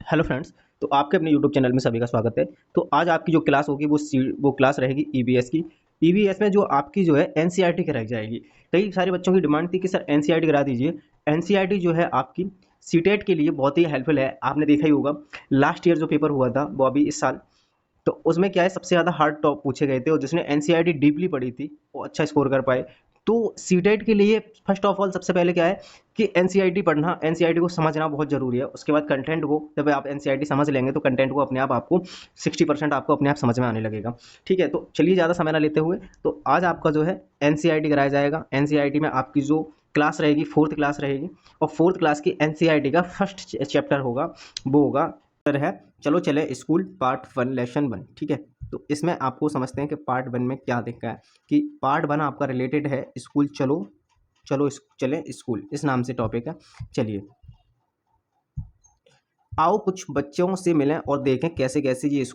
Hello friends. तो आपके अपने यूट्यूब चैनल में सभी का स्वागत है। तो आज आपकी जो क्लास होगी वो क्लास रहेगी ईवीएस की। ईवीएस में जो आपकी जो है एनसीईआरटी कराई जाएगी। कई सारे बच्चों की डिमांड थी कि सर एनसीईआरटी करा दीजिए। एनसीईआरटी जो है आपकी सीटेट के लिए बहुत ही हेल्पफुल है। आपने देखा ही होगा लास्ट ईयर जो पेपर हुआ था वो अभी इस साल, तो उसमें क्या है सबसे ज़्यादा हार्ड टॉप पूछे गए थे और जिसने एनसीईआरटी डीपली पढ़ी थी वो अच्छा स्कोर कर पाए। तो सीटेट के लिए फर्स्ट ऑफ ऑल सबसे पहले क्या है कि एनसीईआरटी पढ़ना, एनसीईआरटी को समझना बहुत ज़रूरी है। उसके बाद कंटेंट को जब आप एनसीईआरटी समझ लेंगे तो कंटेंट को अपने आप आपको 60% आपको अपने आप समझ में आने लगेगा। ठीक है, तो चलिए ज़्यादा समय ना लेते हुए तो आज आपका जो है एनसीईआरटी कराया जाएगा। एनसीईआरटी में आपकी जो क्लास रहेगी फोर्थ क्लास रहेगी और फोर्थ क्लास की एनसीईआरटी का फर्स्ट चैप्टर होगा वो होगा है चलो चले स्कूल पार्ट 1 लेसन 1। ठीक है, तो इसमें आपको समझते हैं कि पार्ट 1 में क्या देखा है कि पार्ट 1 आपका रिलेटेड है स्कूल चलो चलो चले स्कूल, इस नाम से टॉपिक है। चलिए आओ कुछ बच्चों से मिलें और देखें कैसे कैसे ये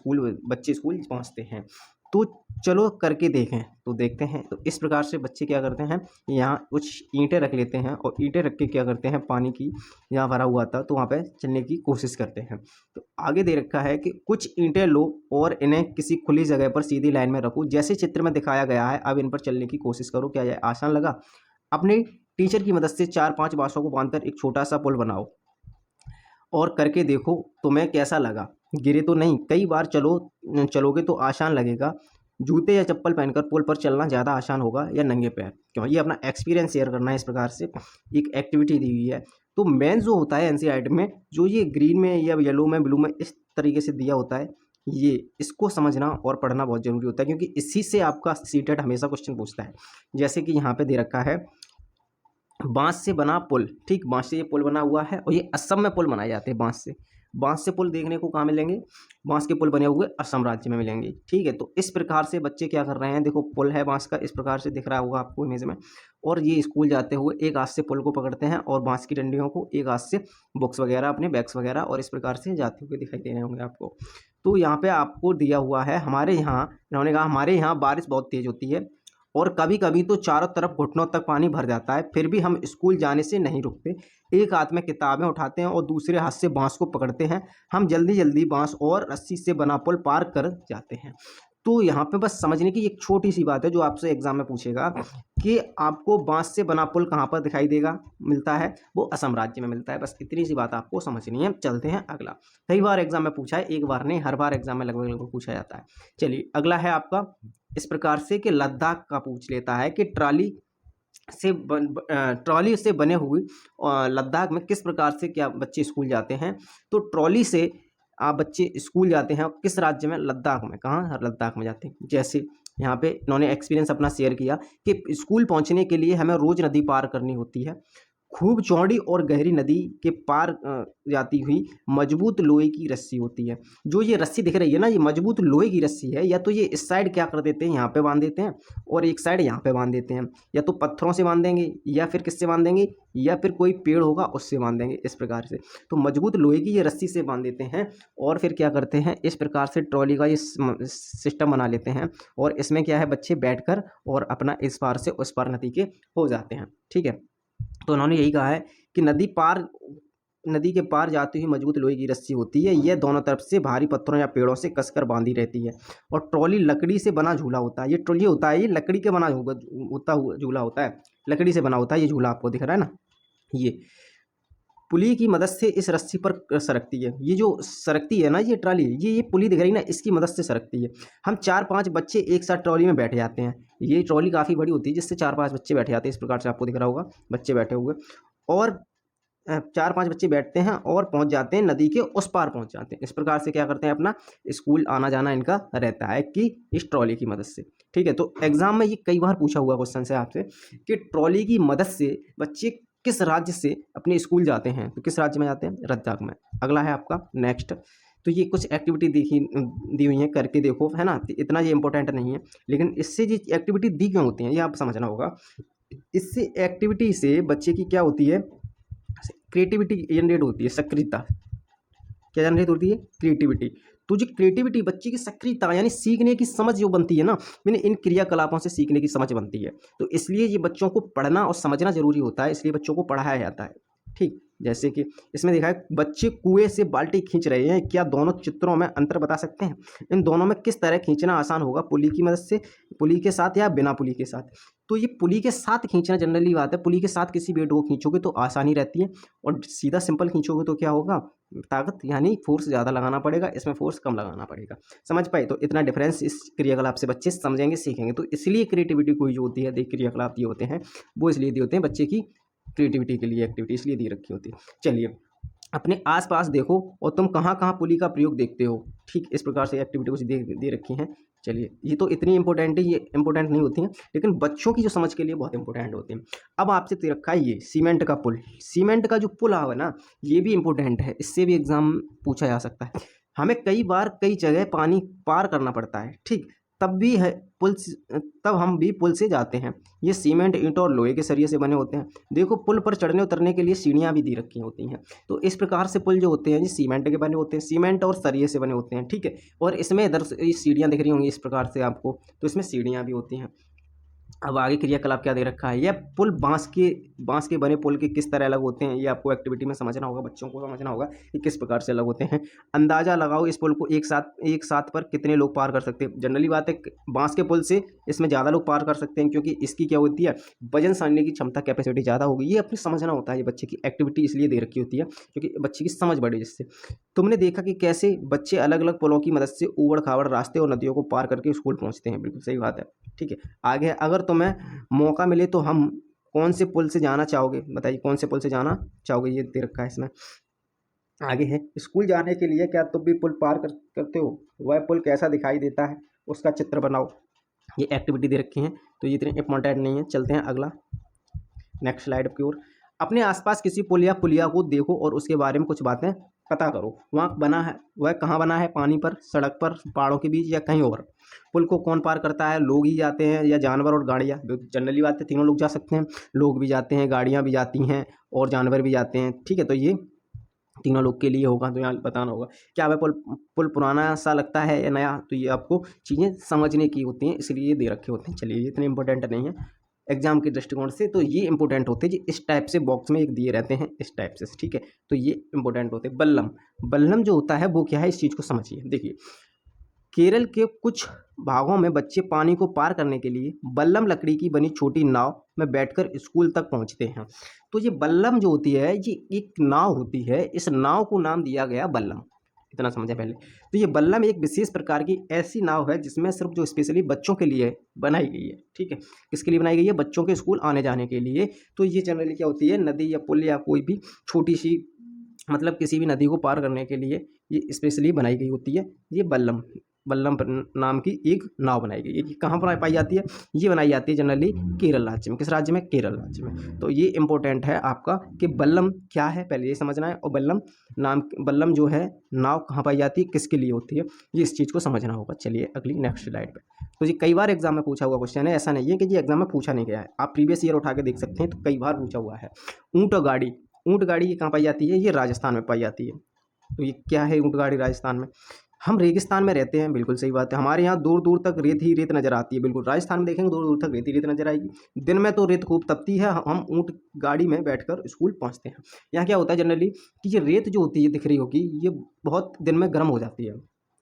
बच्चे स्कूल पहुंचते हैं। तो चलो करके देखें, तो देखते हैं। तो इस प्रकार से बच्चे क्या करते हैं, यहाँ कुछ ईंटें रख लेते हैं और ईंटें रख के क्या करते हैं, पानी की यहाँ भरा हुआ था तो वहाँ पे चलने की कोशिश करते हैं। तो आगे दे रखा है कि कुछ ईंटें लो और इन्हें किसी खुली जगह पर सीधी लाइन में रखो जैसे चित्र में दिखाया गया है। अब इन पर चलने की कोशिश करो। क्या यह आसान लगा? अपने टीचर की मदद से 4-5 बांसों को बांधकर एक छोटा सा पुल बनाओ और करके देखो तुम्हें कैसा लगा। गिरे तो नहीं? कई बार चलोगे तो आसान लगेगा। जूते या चप्पल पहनकर पुल पर चलना ज़्यादा आसान होगा या नंगे पैर? क्यों, ये अपना एक्सपीरियंस शेयर करना है। इस प्रकार से एक एक्टिविटी दी हुई है। तो मेन जो होता है एनसीईआरटी में, जो ये ग्रीन में या येलो में ब्लू में इस तरीके से दिया होता है, ये इसको समझना और पढ़ना बहुत ज़रूरी होता है क्योंकि इसी से आपका सीटेट हमेशा क्वेश्चन पूछता है। जैसे कि यहाँ पे दे रखा है बांस से बना पुल। ठीक, बांस से ये पुल बना हुआ है और ये असम में पुल बनाए जाते हैं बांस से। बांस से पुल देखने को कहाँ मिलेंगे? बांस के पुल बने हुए असम राज्य में मिलेंगे। ठीक है, तो इस प्रकार से बच्चे क्या कर रहे हैं, देखो पुल है बांस का, इस प्रकार से दिख रहा होगा आपको इमेज में। और ये स्कूल जाते हुए एक हाथ से पुल को पकड़ते हैं और बांस की डंडियों को एक हाथ से बुक्स वगैरह अपने बैग्स वगैरह और इस प्रकार से जाते हुए दिखाई दे रहे होंगे आपको। तो यहाँ पे आपको दिया हुआ है हमारे यहाँ, इन्होंने कहा हमारे यहाँ बारिश बहुत तेज होती है और कभी कभी तो चारों तरफ घुटनों तक पानी भर जाता है, फिर भी हम स्कूल जाने से नहीं रुकते। एक हाथ में किताबें उठाते हैं और दूसरे हाथ से बांस को पकड़ते हैं। हम जल्दी जल्दी बांस और रस्सी से बना पुल पार कर जाते हैं। तो यहाँ पे बस समझने की एक छोटी सी बात है जो आपसे एग्जाम में पूछेगा कि आपको बांस से बना पुल कहाँ पर दिखाई देगा, मिलता है, वो असम राज्य में मिलता है। बस इतनी सी बात आपको समझनी है। चलते हैं अगला। कई बार एग्जाम में पूछा है, एक बार नहीं, हर बार एग्जाम में लगभग लगभग पूछा जाता है। चलिए अगला है आपका इस प्रकार से कि लद्दाख का पूछ लेता है कि ट्रॉली से बने हुए लद्दाख में किस प्रकार से क्या बच्चे स्कूल जाते हैं। तो ट्रॉली से आप बच्चे स्कूल जाते हैं किस राज्य में? लद्दाख में। कहाँ? लद्दाख में जाते हैं। जैसे यहाँ पे इन्होंने एक्सपीरियंस अपना शेयर किया कि स्कूल पहुँचने के लिए हमें रोज नदी पार करनी होती है। खूब चौड़ी और गहरी नदी के पार जाती हुई मजबूत लोहे की रस्सी होती है। जो ये रस्सी दिख रही है ना, ये मजबूत लोहे की रस्सी है। या तो ये इस साइड क्या कर देते हैं, यहाँ पे बांध देते हैं और एक साइड यहाँ पे बांध देते हैं। या तो पत्थरों से बांध देंगे या फिर किससे बांध देंगे, या फिर कोई पेड़ होगा उससे बांध देंगे इस प्रकार से। तो मजबूत लोहे की ये रस्सी से बांध देते हैं और फिर क्या करते हैं, इस प्रकार से ट्रॉली का ये सिस्टम बना लेते हैं और इसमें क्या है, बच्चे बैठकर और अपना इस पार से उस पार नदी के हो जाते हैं। ठीक है, तो उन्होंने यही कहा है कि नदी के पार जाती हुई मजबूत लोहे की रस्सी होती है। यह दोनों तरफ से भारी पत्थरों या पेड़ों से कसकर बांधी रहती है और ट्रॉली लकड़ी से बना झूला होता है। ये ट्रॉली होता है, ये लकड़ी के बना हुआ झूला होता है, लकड़ी से बना होता है। ये झूला आपको दिख रहा है ना, ये पुली की मदद से इस रस्सी पर सरकती है। ये जो सरकती है ना ये ट्रॉली, ये पुली दिख रही ना, इसकी मदद से सरकती है। हम 4-5 बच्चे एक साथ ट्रॉली में बैठ जाते हैं। ये ट्रॉली काफ़ी बड़ी होती है जिससे 4-5 बच्चे बैठ जाते हैं। इस प्रकार से आपको दिख रहा होगा बच्चे बैठे हुए और 4-5 बच्चे बैठते हैं और पहुंच जाते हैं, नदी के उस पार पहुंच जाते हैं। इस प्रकार से क्या करते हैं, अपना स्कूल आना जाना इनका रहता है कि इस ट्रॉली की मदद से। ठीक है, तो एग्जाम में ये कई बार पूछा हुआ क्वेश्चन है आपसे कि ट्रॉली की मदद से बच्चे किस राज्य से अपने स्कूल जाते हैं। तो किस राज्य में जाते हैं? लद्दाख में। अगला है आपका नेक्स्ट। तो ये कुछ एक्टिविटी दी हुई है, करके देखो, है ना। इतना ये इंपॉर्टेंट नहीं है, लेकिन इससे ये एक्टिविटी दी क्यों होती है ये आप समझना होगा। इससे एक्टिविटी से बच्चे की क्या होती है, क्रिएटिविटी जनरेट होती है, सक्रियता। क्या जनरेट होती है? क्रिएटिविटी। तो जो क्रिएटिविटी, बच्चे की सक्रियता यानी सीखने की समझ जो बनती है ना, मैंने इन क्रियाकलापों से सीखने की समझ बनती है। तो इसलिए ये बच्चों को पढ़ना और समझना जरूरी होता है, इसलिए बच्चों को पढ़ाया जाता है। ठीक, जैसे कि इसमें देखा है बच्चे कुएं से बाल्टी खींच रहे हैं, क्या दोनों चित्रों में अंतर बता सकते हैं? इन दोनों में किस तरह खींचना आसान होगा, पुली की मदद से, पुली के साथ या बिना पुली के साथ? तो ये पुली के साथ खींचना जनरली बात है, पुली के साथ किसी वेट को खींचोगे तो आसानी रहती है, और सीधा सिंपल खींचोगे तो क्या होगा, ताकत यानी फोर्स ज़्यादा लगाना पड़ेगा, इसमें फोर्स कम लगाना पड़ेगा। समझ पाए? तो इतना डिफरेंस इस क्रियाकलाप से बच्चे समझेंगे, सीखेंगे। तो इसलिए क्रिएटिविटी कोई जो होती है, देख क्रियाकलाप दिए होते हैं वो इसलिए दिए होते हैं बच्चे की क्रिएटिविटी के लिए, एक्टिविटी इसलिए दी रखी होती है। चलिए अपने आसपास देखो और तुम कहाँ कहाँ पुली का प्रयोग देखते हो, ठीक इस प्रकार से एक्टिविटी कुछ दे रखी हैं। चलिए ये तो इतनी इंपॉर्टेंट है, ये इंपॉर्टेंट नहीं होती हैं, लेकिन बच्चों की जो समझ के लिए बहुत इंपॉर्टेंट होती हैं। अब आपसे दे रखा है ये सीमेंट का पुल, सीमेंट का जो पुल है ना, ये भी इंपॉर्टेंट है, इससे भी एग्जाम पूछा जा सकता है। हमें कई बार कई जगह पानी पार करना पड़ता है, ठीक, तब भी है तब हम भी पुल से जाते हैं। ये सीमेंट, ईंट और लोहे के सरिये से बने होते हैं। देखो पुल पर चढ़ने उतरने के लिए सीढ़ियाँ भी दी रखी होती हैं। तो इस प्रकार से पुल जो होते हैं ये सीमेंट के बने होते हैं, सीमेंट और सरिये से बने होते हैं, ठीक है। और इसमें इधर ये सीढ़ियाँ दिख रही होंगी इस प्रकार से आपको, तो इसमें सीढ़ियाँ भी होती हैं। अब आगे क्रियाकलाप क्या दे रखा है, यह पुल बांस के बने पुल के किस तरह अलग होते हैं, ये आपको एक्टिविटी में समझना होगा, बच्चों को समझना होगा कि किस प्रकार से अलग होते हैं। अंदाजा लगाओ इस पुल को एक साथ पर कितने लोग पार कर सकते हैं। जनरली बात है बांस के पुल से इसमें ज़्यादा लोग पार कर सकते हैं, क्योंकि इसकी क्या होती है, वजन सामने की क्षमता, कैपेसिटी ज़्यादा होगी। ये अपनी समझना होता है, ये बच्चे की एक्टिविटी इसलिए दे रखी होती है क्योंकि बच्चे की समझ बढ़े जिससे। तुमने देखा कि कैसे बच्चे अलग अलग पुलों की मदद से ऊबड़ खाबड़ रास्ते और नदियों को पार करके स्कूल पहुँचते हैं, बिल्कुल सही बात है, ठीक है। आगे अगर तुम्हें मौका मिले तो हम कौन से पुल से जाना चाहोगे, बताइए कौन से पुल से जाना चाहोगे, ये दे रखा है इसमें। आगे है स्कूल जाने के लिए क्या तुम भी पुल पार करते हो, वह पुल कैसा दिखाई देता है, उसका चित्र बनाओ। ये एक्टिविटी दे रखी है, तो ये इतनी इंपॉर्टेंट नहीं है। चलते हैं अगला, नेक्स्ट स्लाइड की ओर। अपने आसपास किसी पुल या पुलिया को देखो और उसके बारे में कुछ बातें पता करो। वहाँ बना है, वह कहाँ बना है, पानी पर, सड़क पर, पहाड़ों के बीच या कहीं और। पुल को कौन पार करता है, लोग ही जाते हैं या जानवर और गाड़ियाँ? जनरली बात है तीनों लोग जा सकते हैं, लोग भी जाते हैं, गाड़ियाँ भी जाती हैं और जानवर भी जाते हैं, ठीक है। तो ये तीनों लोग के लिए होगा, तो यहाँ बताना होगा क्या वह पुल पुराना सा लगता है या नया। तो ये आपको चीज़ें समझने की होती हैं, इसलिए ये दे रखे होते हैं। चलिए ये इतने इंपॉर्टेंट नहीं है एग्जाम के दृष्टिकोण से, तो ये इंपॉर्टेंट होते हैं जी, इस टाइप से बॉक्स में एक दिए रहते हैं इस टाइप से, ठीक है। तो ये इंपॉर्टेंट होते हैं। बल्लम, बल्लम जो होता है वो क्या है, इस चीज़ को समझिए। देखिए केरल के कुछ भागों में बच्चे पानी को पार करने के लिए बल्लम लकड़ी की बनी छोटी नाव में बैठकर स्कूल तक पहुंचते हैं। तो ये बल्लम जो होती है ये एक नाव होती है, इस नाव को नाम दिया गया बल्लम, इतना समझे पहले। तो ये बल्लम एक विशेष प्रकार की ऐसी नाव है जिसमें सिर्फ जो स्पेशली बच्चों के लिए बनाई गई है, ठीक है। किसके लिए बनाई गई है, बच्चों के स्कूल आने जाने के लिए। तो ये जनरली क्या होती है, नदी या पुल या कोई भी छोटी सी, मतलब किसी भी नदी को पार करने के लिए ये स्पेशली बनाई गई होती है। ये बल्लम नाम की एक नाव बनाई गई है। ये कहाँ पर पाई जाती है, ये बनाई जाती है जनरली केरल राज्य में। किस राज्य में, केरल राज्य में। तो ये इंपॉर्टेंट है आपका कि बल्लम क्या है पहले ये समझना है, और बल्लम जो है नाव कहाँ पाई जाती है, किसके लिए होती है, ये इस चीज़ को समझना होगा। चलिए अगली नेक्स्ट स्लाइड पे। तो ये कई बार एग्जाम में पूछा हुआ क्वेश्चन है, ऐसा नहीं है कि ये एग्जाम में पूछा नहीं गया है, आप प्रीवियस ईयर उठा के देख सकते हैं, तो कई बार पूछा हुआ है। ऊँट गाड़ी ये कहाँ पाई जाती है, ये राजस्थान में पाई जाती है। तो ये क्या है, ऊँट गाड़ी राजस्थान में। हम रेगिस्तान में रहते हैं, बिल्कुल सही बात है, हमारे यहाँ दूर दूर तक रेत ही रेत नजर आती है। बिल्कुल राजस्थान में देखेंगे दूर दूर तक रेत ही रेत नजर आएगी। दिन में तो रेत खूब तपती है, हम ऊँट गाड़ी में बैठकर स्कूल पहुँचते हैं। यहाँ क्या होता है जनरली कि ये रेत जो होती है दिख रही होगी, ये बहुत दिन में गर्म हो जाती है,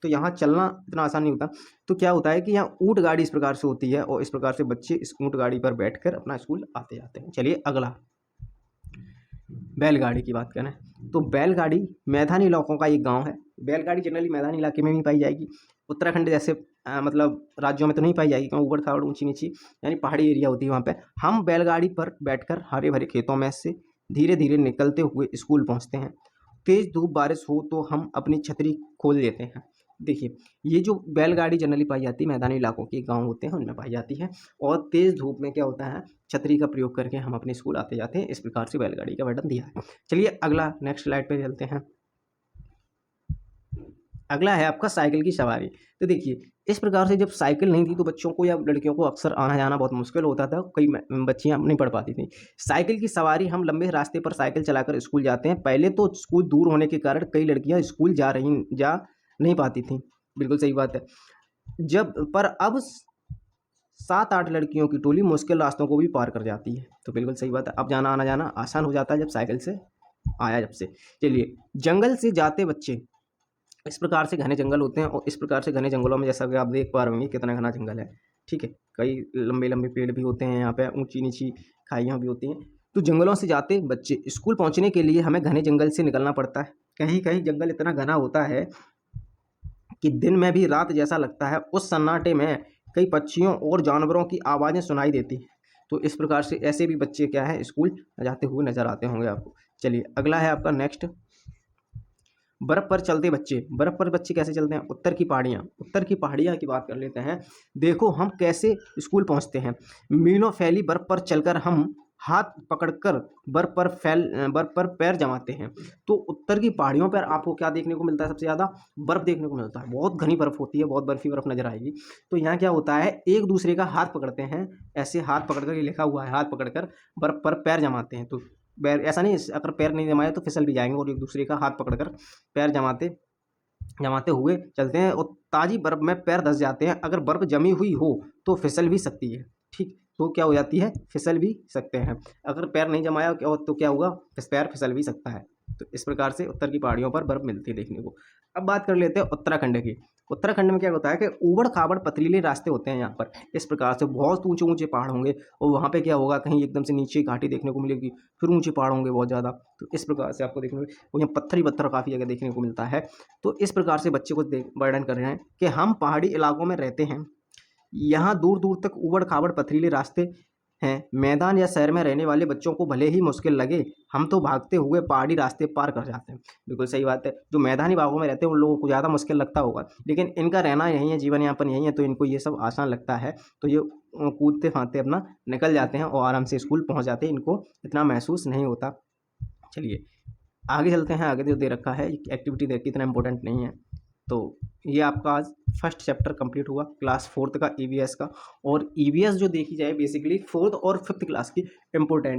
तो यहाँ चलना इतना आसान नहीं होता। तो क्या होता है कि यहाँ ऊँट गाड़ी इस प्रकार से होती है, और इस प्रकार से बच्चे इस ऊँट गाड़ी पर बैठकर अपना स्कूल आते जाते हैं। चलिए अगला, बैलगाड़ी की बात करें तो बैलगाड़ी मैदानी इलाकों का एक गांव है। बैलगाड़ी जनरली मैदानी इलाके में नहीं पाई जाएगी, उत्तराखंड जैसे मतलब राज्यों में तो नहीं पाई जाएगी, क्योंकि ऊबड़ खाबड़ ऊंची नीची यानी पहाड़ी एरिया होती है वहाँ पे। हम बैलगाड़ी पर बैठकर हरे भरे खेतों में से धीरे धीरे निकलते हुए स्कूल पहुँचते हैं। तेज़ धूप बारिश हो तो हम अपनी छतरी खोल देते हैं। देखिए ये जो बैलगाड़ी जनरली पाई जाती है मैदानी इलाकों के गांव होते हैं उनमें पाई जाती है, और तेज़ धूप में क्या होता है, छतरी का प्रयोग करके हम अपने स्कूल आते जाते हैं। इस प्रकार से बैलगाड़ी का वर्णन दिया है। चलिए अगला नेक्स्ट स्लाइड पे चलते हैं। अगला है आपका साइकिल की सवारी। तो देखिए इस प्रकार से जब साइकिल नहीं थी तो बच्चों को या लड़कियों को अक्सर आना जाना बहुत मुश्किल होता था, कई बच्चियां नहीं पढ़ पाती थी। साइकिल की सवारी, हम लंबे रास्ते पर साइकिल चलाकर स्कूल जाते हैं। पहले तो स्कूल दूर होने के कारण कई लड़कियां स्कूल जा नहीं पाती थी, बिल्कुल सही बात है। अब 7-8 लड़कियों की टोली मुश्किल रास्तों को भी पार कर जाती है, तो बिल्कुल सही बात है। अब जाना आना जाना आसान हो जाता है जब साइकिल से आया जब से। चलिए, जंगल से जाते बच्चे, इस प्रकार से घने जंगल होते हैं और इस प्रकार से घने जंगलों में जैसा कि आप देख पा रहे होंगे कितना घना जंगल है। ठीक है, कई लंबे लंबे पेड़ भी होते हैं, यहाँ पे ऊंची नीची खाइयाँ भी होती हैं। तो जंगलों से जाते बच्चे स्कूल पहुंचने के लिए हमें घने जंगल से निकलना पड़ता है। कहीं कहीं जंगल इतना घना होता है कि दिन में भी रात जैसा लगता है। उस सन्नाटे में कई पक्षियों और जानवरों की आवाज़ें सुनाई देती हैं। तो इस प्रकार से ऐसे भी बच्चे क्या है स्कूल जाते हुए नजर आते होंगे आपको। चलिए, अगला है आपका नेक्स्ट, बर्फ पर चलते बच्चे। बर्फ पर बच्चे कैसे चलते हैं? उत्तर की पहाड़ियाँ, उत्तर की पहाड़ियाँ की बात कर लेते हैं। देखो हम कैसे स्कूल पहुँचते हैं। मीलों फैली बर्फ पर चलकर हम हाथ पकड़कर बर्फ पर पैर जमाते हैं। तो उत्तर की पहाड़ियों पर आपको क्या देखने को मिलता है? सबसे ज़्यादा बर्फ देखने को मिलता है। बहुत घनी बर्फ होती है, बहुत बर्फी बर्फ नजर आएगी। तो यहाँ क्या होता है, एक दूसरे का हाथ पकड़ते हैं, ऐसे हाथ पकड़कर, ये लिखा हुआ है हाथ पकड़कर बर्फ पर पैर जमाते हैं। तो पैर ऐसा नहीं, अगर पैर नहीं जमाए तो फिसल भी जाएंगे, और एक दूसरे का हाथ पकड़कर पैर जमाते जमाते हुए चलते हैं। और ताज़ी बर्फ में पैर धंस जाते हैं। अगर बर्फ जमी हुई हो तो फिसल भी सकती है। ठीक, तो क्या हो जाती है, फिसल भी सकते हैं। अगर पैर नहीं जमाया तो क्या होगा, पैर फिसल भी सकता है। तो इस प्रकार से उत्तर की पहाड़ियों पर बर्फ मिलती है देखने को। अब बात कर लेते हैं उत्तराखंड की। उत्तराखंड में क्या होता है कि ऊबड़ खाबड़ पथरीले रास्ते होते हैं यहाँ पर। इस प्रकार से बहुत ऊंचे ऊंचे पहाड़ होंगे, और वहाँ पे क्या होगा, कहीं एकदम से नीचे घाटी देखने को मिलेगी, फिर ऊंचे पहाड़ होंगे बहुत ज़्यादा। तो इस प्रकार से आपको देखने को, यहाँ पत्थर ही पत्थर काफ़ी जगह देखने को मिलता है। तो इस प्रकार से बच्चे को वर्णन कर रहे हैं कि हम पहाड़ी इलाकों में रहते हैं, यहाँ दूर दूर तक ऊबड़ खाबड़ पथरीले रास्ते हैं। मैदान या शहर में रहने वाले बच्चों को भले ही मुश्किल लगे, हम तो भागते हुए पहाड़ी रास्ते पार कर जाते हैं। बिल्कुल सही बात है, जो मैदानी भागों में रहते हैं उन लोगों को ज़्यादा मुश्किल लगता होगा, लेकिन इनका रहना यहीं है, जीवन यापन यहीं है, तो इनको ये सब आसान लगता है। तो ये कूदते फांदते अपना निकल जाते हैं और आराम से स्कूल पहुँच जाते हैं, इनको इतना महसूस नहीं होता। चलिए, आगे चलते हैं। आगे जो दे रखा है एक्टिविटी देखिए, इतना इंपॉर्टेंट नहीं है। तो ये आपका आज फर्स्ट चैप्टर कंप्लीट हुआ क्लास 4th का ईवीएस का। और ईवीएस जो देखी जाए बेसिकली 4th और 5th क्लास की इम्पोर्टेंट